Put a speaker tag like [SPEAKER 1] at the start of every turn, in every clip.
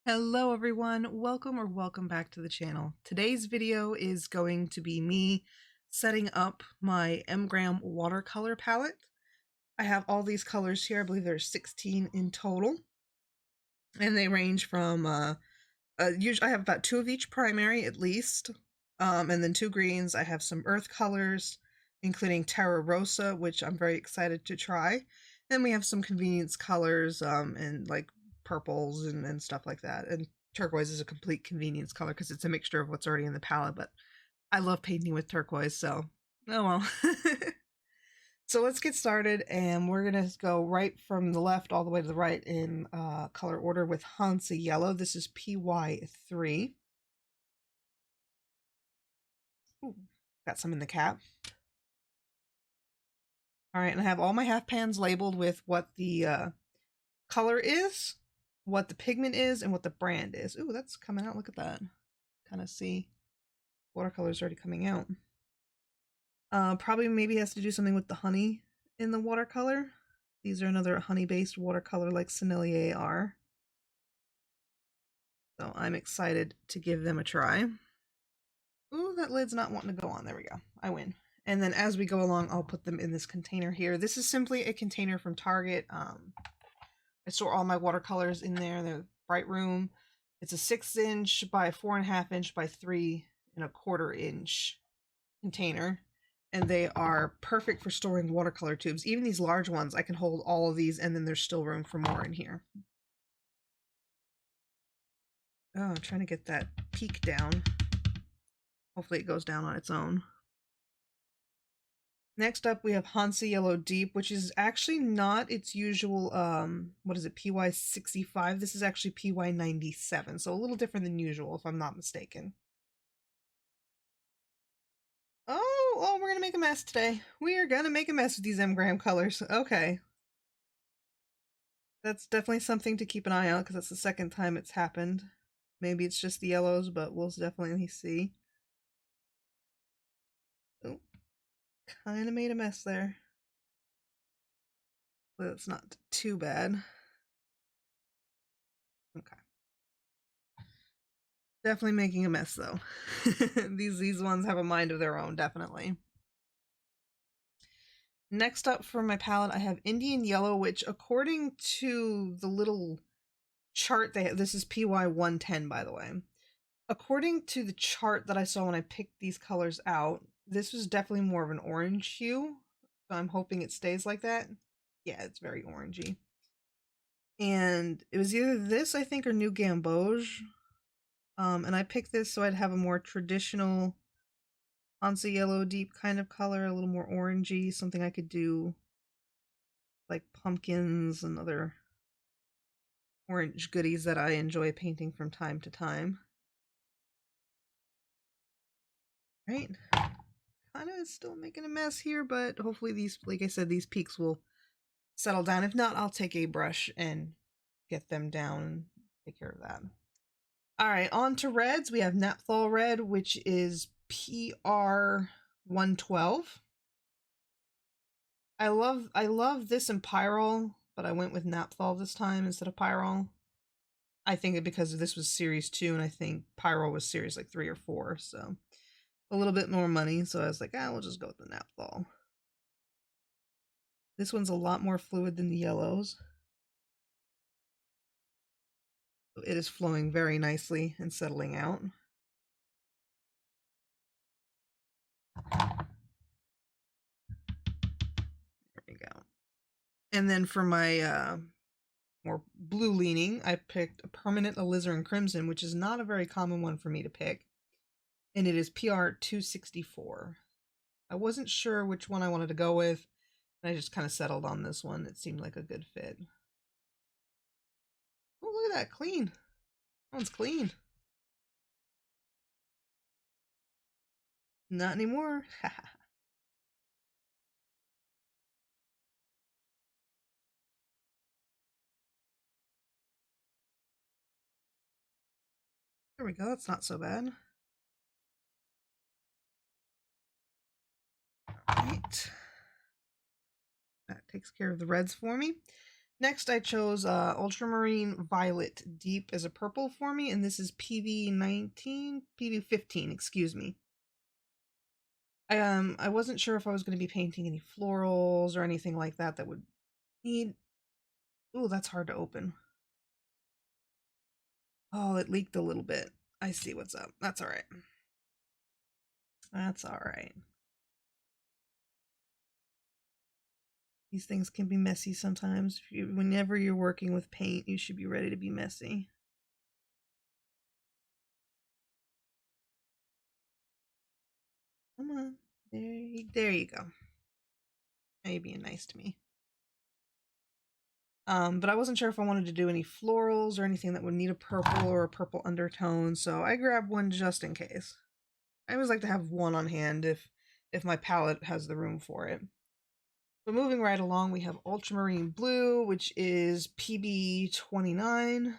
[SPEAKER 1] Hello everyone, welcome back to the channel. Today's video is going to be me setting up my Mgram watercolor palette. I have all these colors here, I believe there's 16 in total. And they range from, usually I have about 2 of each primary at least, and then 2 greens. I have some earth colors, including Terra Rosa, which I'm very excited to try. And we have some convenience colors, and like purples and stuff like that. And turquoise is a complete convenience color because it's a mixture of what's already in the palette, but I love painting with turquoise, so oh well. So let's get started, and we're gonna go right from the left all the way to the right in color order with Hansa Yellow. This is PY3. Ooh, got some in the cap. All right, and I have all my half pans labeled with what the color is, what the pigment is, and what the brand is. Ooh, that's coming out. Look at that. Kind of see watercolors already coming out. Probably maybe has to do something with the honey in the watercolor. These are another honey-based watercolor like Sennelier are. So I'm excited to give them a try. Ooh, that lid's not wanting to go on. There we go. I win. And then as we go along, I'll put them in this container here. This is simply a container from Target. I store all my watercolors in there. They're Bright Room. It's a 6" by 4.5" by 3.25" container. And they are perfect for storing watercolor tubes. Even these large ones, I can hold all of these, and then there's still room for more in here. Oh, I'm trying to get that peak down. Hopefully it goes down on its own. Next up, we have Hansa Yellow Deep, which is actually not its usual, what is it, PY65? This is actually PY97, so a little different than usual, if I'm not mistaken. Oh, we're gonna make a mess today. We are gonna make a mess with these Mgram colors. Okay. That's definitely something to keep an eye out, because that's the second time it's happened. Maybe it's just the yellows, but we'll definitely see. Oh, kind of made a mess there. But it's not too bad. Okay. Definitely making a mess though. These ones have a mind of their own, definitely. Next up for my palette, I have Indian Yellow, which according to the little chart they have, this is PY110 by the way. According to the chart that I saw when I picked these colors out, this was definitely more of an orange hue. So I'm hoping it stays like that. Yeah, it's very orangey. And it was either this, I think, or New Gamboge. And I picked this so I'd have a more traditional Hansa Yellow Deep kind of color, a little more orangey, something I could do like pumpkins and other orange goodies that I enjoy painting from time to time. Right? Kind of still making a mess here, but hopefully these, like I said, these peaks will settle down. If not, I'll take a brush and get them down and take care of that. All right, on to reds. We have Naphthol Red, which is PR112. I love this in Pyrrole, but I went with Naphthol this time instead of Pyrrole. I think because this was series 2, and I think Pyrrole was series like 3 or 4, so a little bit more money. So I was like, we'll just go with the Naphthol. This one's a lot more fluid than the yellows. It is flowing very nicely and settling out. There we go. And then for my more blue leaning, I picked a permanent alizarin crimson, which is not a very common one for me to pick. And it is PR264. I wasn't sure which one I wanted to go with, and I just kind of settled on this one. It seemed like a good fit. Oh, look at that, clean. That one's clean. Not anymore. There we go, that's not so bad. Alright. That takes care of the reds for me. Next, I chose Ultramarine Violet Deep as a purple for me, and this is PB15, excuse me. I wasn't sure if I was going to be painting any florals or anything like that that would need... Ooh, that's hard to open. Oh, it leaked a little bit. I see what's up. That's all right. That's all right. These things can be messy sometimes. Whenever you're working with paint, you should be ready to be messy. Come on. There you go. Now you're being nice to me. But I wasn't sure if I wanted to do any florals or anything that would need a purple or a purple undertone, so I grabbed one just in case. I always like to have one on hand if my palette has the room for it. But moving right along, we have Ultramarine Blue, which is PB29.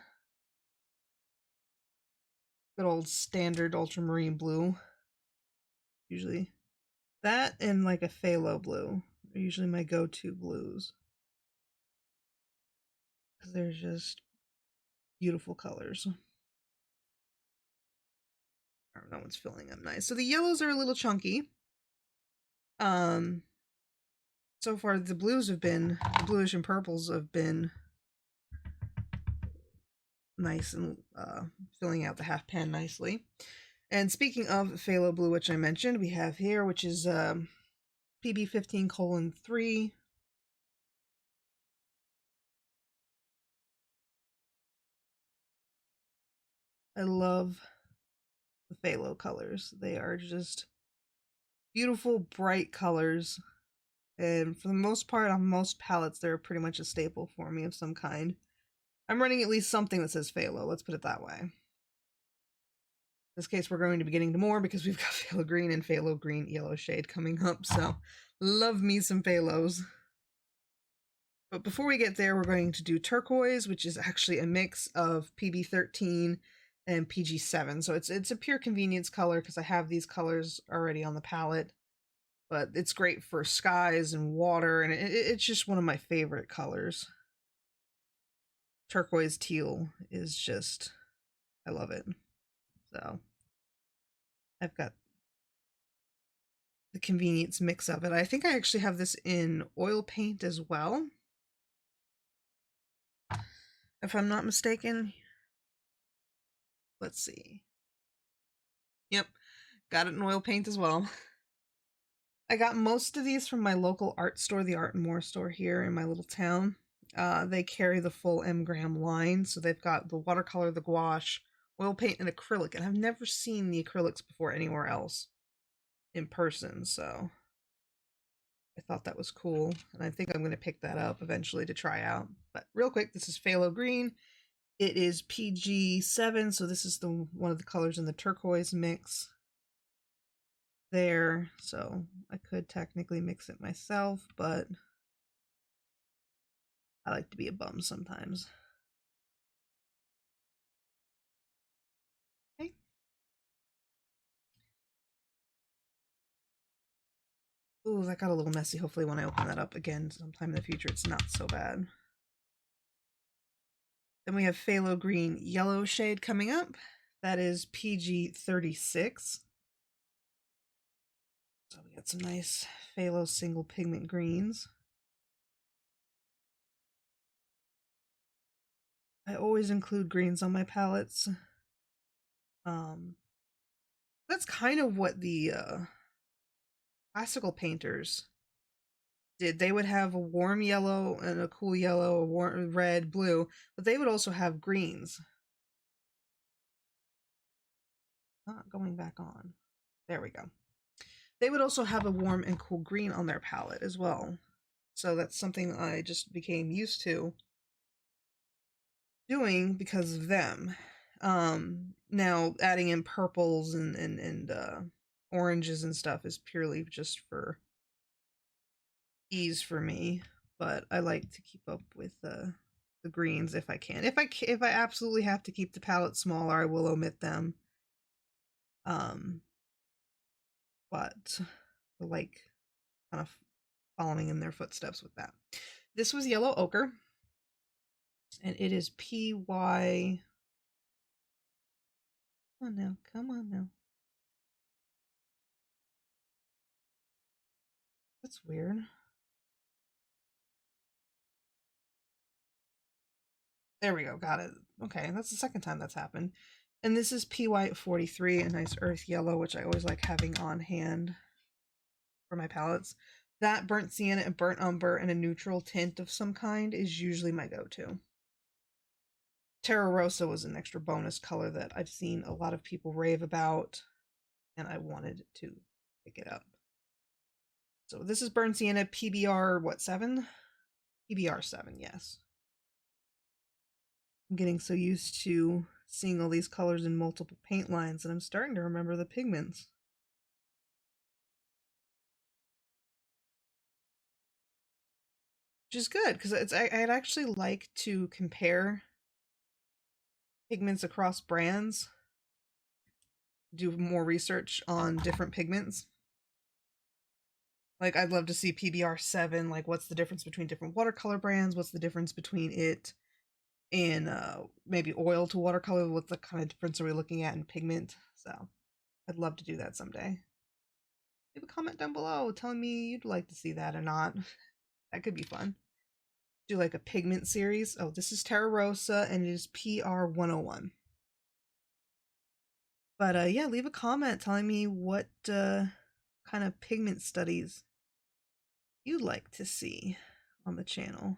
[SPEAKER 1] Good old standard Ultramarine Blue. Usually that and like a Phthalo Blue are usually my go-to blues. Because they're just beautiful colors. Oh, that one's filling up nice. So the yellows are a little chunky. So far the blues have been, the bluish and purples have been nice and filling out the half pan nicely. And speaking of Phthalo Blue, which I mentioned, we have here, which is PB15:3. I love the phthalo colors. They are just beautiful, bright colors. And for the most part, on most palettes, they're pretty much a staple for me of some kind. I'm running at least something that says phthalo, let's put it that way. In this case, we're going to be getting to more because we've got Phthalo Green and Phthalo Green Yellow shade coming up, so love me some phthalos. But before we get there, we're going to do turquoise, which is actually a mix of PB13 and PG7. So it's a pure convenience color because I have these colors already on the palette. But it's great for skies and water, and it's just one of my favorite colors. Turquoise teal is just, I love it. So I've got the convenience mix of it. I think I actually have this in oil paint as well, if I'm not mistaken. Let's see. Yep, got it in oil paint as well. I got most of these from my local art store, the Art and More store here in my little town. They carry the full M-gram line, so they've got the watercolor, the gouache, oil paint, and acrylic, and I've never seen the acrylics before anywhere else in person, so I thought that was cool, and I think I'm going to pick that up eventually to try out. But real quick, this is Phthalo Green. It is PG7, so this is one of the colors in the turquoise mix there, so I could technically mix it myself, but I like to be a bum sometimes. Okay. Ooh, that got a little messy. Hopefully when I open that up again sometime in the future, it's not so bad. Then we have Phthalo Green Yellow shade coming up. That is PG36. So we got some nice phthalo single pigment greens. I always include greens on my palettes. That's kind of what the classical painters did. They would have a warm yellow and a cool yellow, a warm red, blue, but they would also have greens. Not going back on. There we go. They would also have a warm and cool green on their palette as well. So that's something I just became used to doing because of them. Now adding in purples and oranges and stuff is purely just for ease for me, but I like to keep up with the greens if I can. If I absolutely have to keep the palette smaller, I will omit them. But I like kind of following in their footsteps with that. This was Yellow Ochre. And it is PY. Come on now, come on now. That's weird. There we go, got it. Okay, that's the second time that's happened. And this is PY43, a nice earth yellow, which I always like having on hand for my palettes. That burnt sienna and burnt umber and a neutral tint of some kind is usually my go-to. Terra Rosa was an extra bonus color that I've seen a lot of people rave about, and I wanted to pick it up. So this is burnt sienna PBR, what, 7? PBR 7, yes. I'm getting so used to seeing all these colors in multiple paint lines, and I'm starting to remember the pigments. Which is good, because I'd actually like to compare pigments across brands, do more research on different pigments. Like, I'd love to see PBR 7, like, what's the difference between different watercolor brands, what's the difference between it in maybe oil to watercolor, what the kind of difference are we looking at in pigment. So I'd love to do that someday. Leave a comment down below telling me you'd like to see that or not. That could be fun. Do like a pigment series. Oh, this is Terra Rosa and it is PR 101. But yeah, leave a comment telling me what kind of pigment studies you'd like to see on the channel.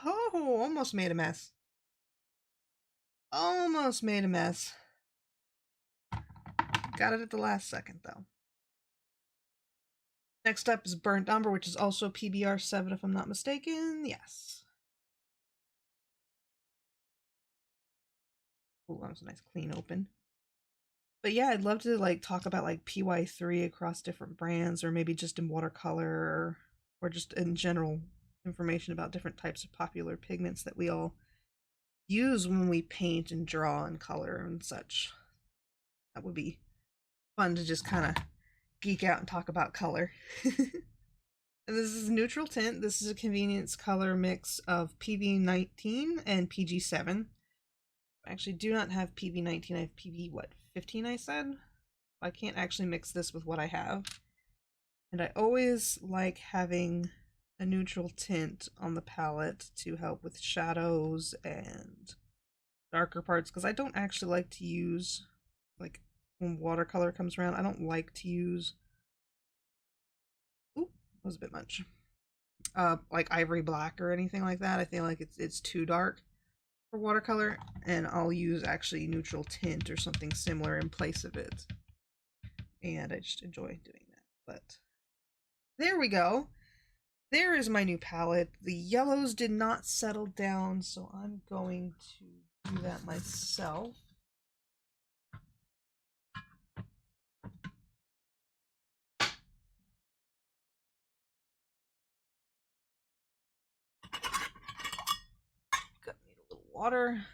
[SPEAKER 1] Oh, almost made a mess. Almost made a mess. Got it at the last second, though. Next up is Burnt Umber, which is also PBR 7, if I'm not mistaken. Yes. Oh, that was a nice clean open. But yeah, I'd love to like talk about like PY3 across different brands, or maybe just in watercolor, or just in general information about different types of popular pigments that we all use when we paint and draw and color and such. That would be fun to just kind of geek out and talk about color. And this is neutral tint. This is a convenience color mix of PV19 and PG7. I actually do not have PV19. I have PV, what, 15 I said? I can't actually mix this with what I have. And I always like having a neutral tint on the palette to help with shadows and darker parts, because I don't actually like to use, like, when watercolor comes around, I don't like to use, ooh, that was a bit much, like ivory black or anything like that. I feel like it's too dark for watercolor, and I'll use actually neutral tint or something similar in place of it. And I just enjoy doing that. But there we go. There is my new palette. The yellows did not settle down, so I'm going to do that myself. Got need a little water.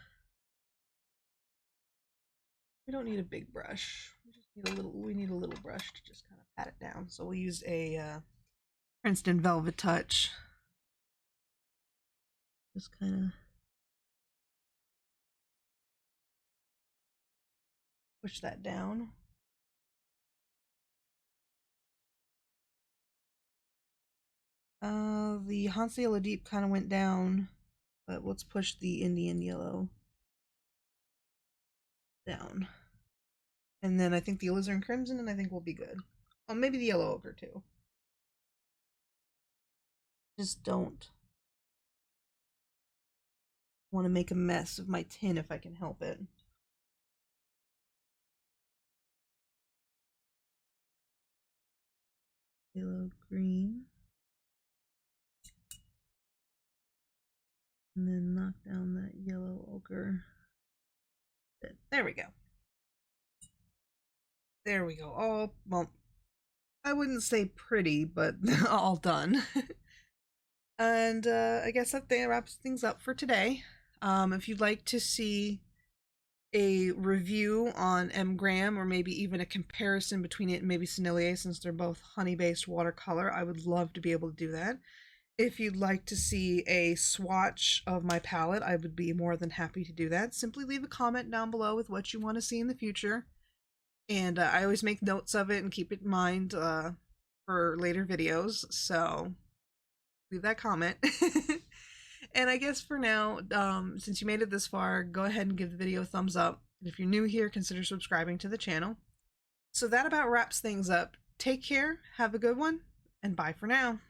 [SPEAKER 1] We don't need a big brush. We just need a little. We need a little brush to just kind of pat it down. So we'll use a Princeton Velvet Touch. Just kind of push that down. The Hansa Yellow Deep kind of went down, but let's push the Indian Yellow down. And then I think the Alizarin Crimson, and I think we'll be good. Oh, maybe the Yellow Ochre too. Just don't want to make a mess of my tin if I can help it. Phthalo Green. And then knock down that Yellow Ochre. There we go. There we go. All, well, I wouldn't say pretty, but all done. And I guess that wraps things up for today. If you'd like to see a review on Mgram, or maybe even a comparison between it and maybe Sennelier, since they're both honey-based watercolor, I would love to be able to do that. If you'd like to see a swatch of my palette, I would be more than happy to do that. Simply leave a comment down below with what you want to see in the future. And I always make notes of it and keep it in mind for later videos, so leave that comment. And I guess for now, since you made it this far, go ahead and give the video a thumbs up. And if you're new here, consider subscribing to the channel. So that about wraps things up. Take care, have a good one, and bye for now.